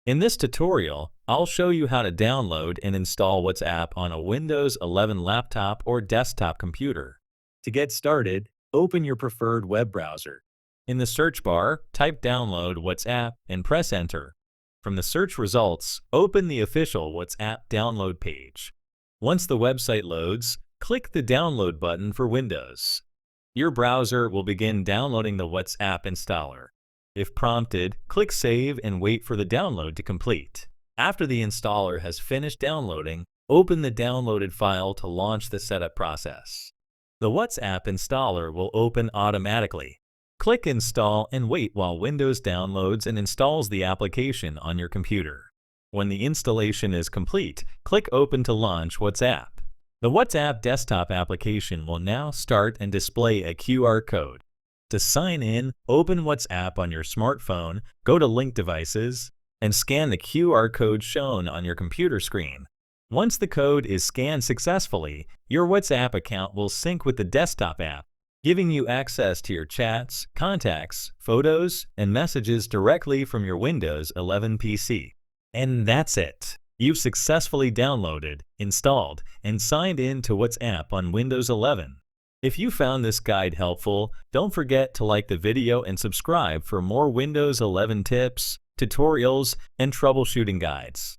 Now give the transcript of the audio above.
In this tutorial, I'll show you how to download and install WhatsApp on a Windows 11 laptop or desktop computer. To get started, open your preferred web browser. In the search bar, type Download WhatsApp and press Enter. From the search results, open the official WhatsApp download page. Once the website loads, click the Download button for Windows. Your browser will begin downloading the WhatsApp installer. If prompted, click Save and wait for the download to complete. After the installer has finished downloading, open the downloaded file to launch the setup process. The WhatsApp installer will open automatically. Click Install and wait while Windows downloads and installs the application on your computer. When the installation is complete, click Open to launch WhatsApp. The WhatsApp desktop application will now start and display a QR code. To sign in, open WhatsApp on your smartphone, go to Link Devices, and scan the QR code shown on your computer screen. Once the code is scanned successfully, your WhatsApp account will sync with the desktop app, giving you access to your chats, contacts, photos, and messages directly from your Windows 11 PC. And that's it! You've successfully downloaded, installed, and signed in to WhatsApp on Windows 11. If you found this guide helpful, don't forget to like the video and subscribe for more Windows 11 tips, tutorials, and troubleshooting guides.